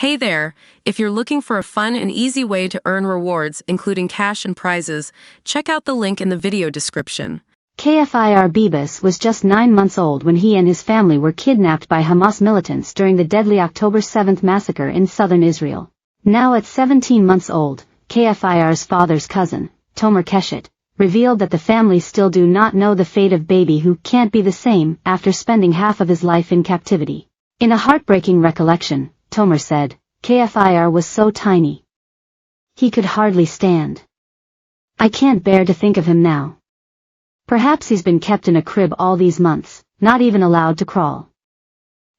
Hey there! If you're looking for a fun and easy way to earn rewards, including cash and prizes, check out the link in the video description. Kfir Bibas was just 9 months old when he and his family were kidnapped by Hamas militants during the deadly October 7 massacre in southern Israel. Now at 17 months old, Kfir's father's cousin, Tomer Keshet, revealed that the family still do not know the fate of baby who can't be the same after spending half of his life in captivity. In a heartbreaking recollection, Tomer said, Kfir was so tiny. He could hardly stand. I can't bear to think of him now. Perhaps he's been kept in a crib all these months, not even allowed to crawl.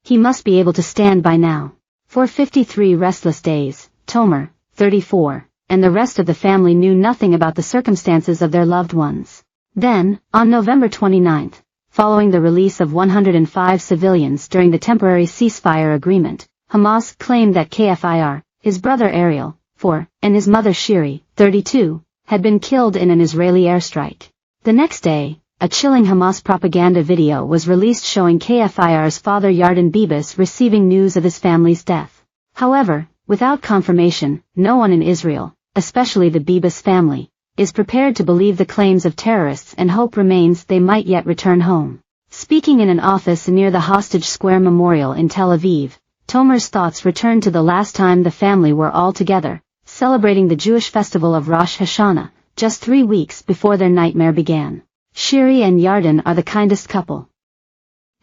He must be able to stand by now. For 53 restless days, Tomer, 34, and the rest of the family knew nothing about the circumstances of their loved ones. Then, on November 29, following the release of 105 civilians during the temporary ceasefire agreement, Hamas claimed that Kfir, his brother Ariel, 4, and his mother Shiri, 32, had been killed in an Israeli airstrike. The next day, a chilling Hamas propaganda video was released showing Kfir's father Yarden Bibas receiving news of his family's death. However, without confirmation, no one in Israel, especially the Bibas family, is prepared to believe the claims of terrorists, and hope remains they might yet return home. Speaking in an office near the Hostage Square Memorial in Tel Aviv, Tomer's thoughts returned to the last time the family were all together, celebrating the Jewish festival of Rosh Hashanah, just 3 weeks before their nightmare began. Shiri and Yarden are the kindest couple.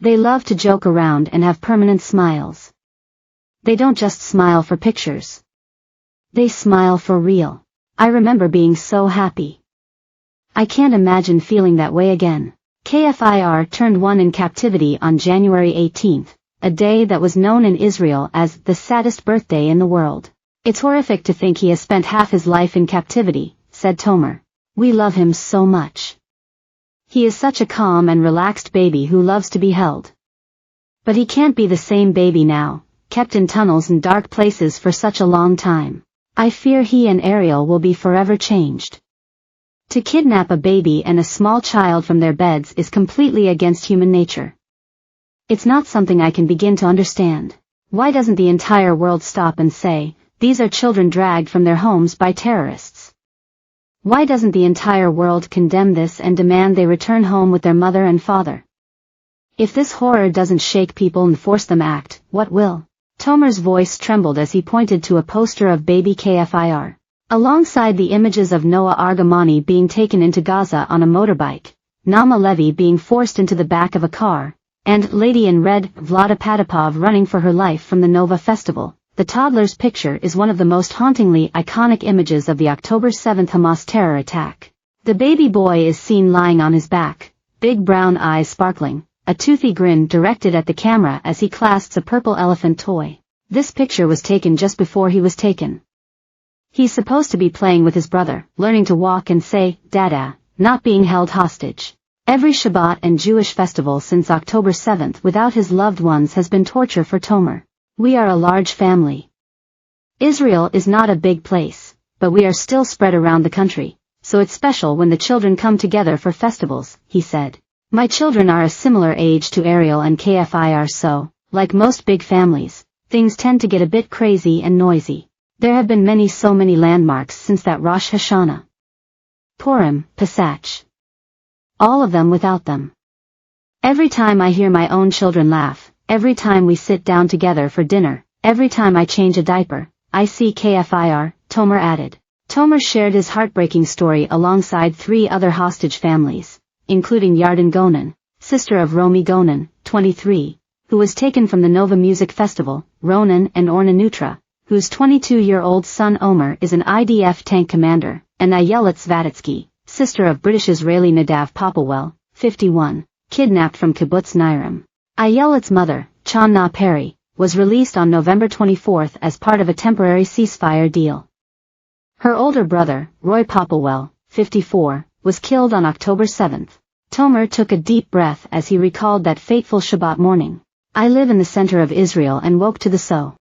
They love to joke around and have permanent smiles. They don't just smile for pictures. They smile for real. I remember being so happy. I can't imagine feeling that way again. Kfir turned 1 in captivity on January 18, a day that was known in Israel as the saddest birthday in the world. It's horrific to think he has spent half his life in captivity, said Tomer. We love him so much. He is such a calm and relaxed baby who loves to be held. But he can't be the same baby now, kept in tunnels and dark places for such a long time. I fear he and Ariel will be forever changed. To kidnap a baby and a small child from their beds is completely against human nature. It's not something I can begin to understand. Why doesn't the entire world stop and say, these are children dragged from their homes by terrorists? Why doesn't the entire world condemn this and demand they return home with their mother and father? If this horror doesn't shake people and force them act, what will? Tomer's voice trembled as he pointed to a poster of baby Kfir. Alongside the images of Noah Argamani being taken into Gaza on a motorbike, Naama Levy being forced into the back of a car, and Lady in Red Vlada Padapov running for her life from the Nova Festival, the toddler's picture is one of the most hauntingly iconic images of the October 7 Hamas terror attack. The baby boy is seen lying on his back, big brown eyes sparkling, a toothy grin directed at the camera as he clasps a purple elephant toy. This picture was taken just before he was taken. He's supposed to be playing with his brother, learning to walk and say, Dada, not being held hostage. Every Shabbat and Jewish festival since October 7 without his loved ones has been torture for Tomer. We are a large family. Israel is not a big place, but we are still spread around the country, so it's special when the children come together for festivals, he said. My children are a similar age to Ariel and Kfir, so, like most big families, things tend to get a bit crazy and noisy. There have been so many landmarks since that Rosh Hashanah. Purim, Pesach. All of them without them. Every time I hear my own children laugh, every time we sit down together for dinner, every time I change a diaper, I see Kfir, Tomer added. Tomer shared his heartbreaking story alongside 3 other hostage families, including Yarden Gonen, sister of Romy Gonen, 23, who was taken from the Nova Music Festival, Ronan and Orna Nutra, whose 22-year-old son Omer is an IDF tank commander, and Ayelet Svatitsky, sister of British-Israeli Nadav Popplewell, 51, kidnapped from Kibbutz Nairam. Ayelet's mother, Channa Perry, was released on November 24 as part of a temporary ceasefire deal. Her older brother, Roy Popplewell, 54, was killed on October 7. Tomer took a deep breath as he recalled that fateful Shabbat morning. I live in the center of Israel and woke to the so.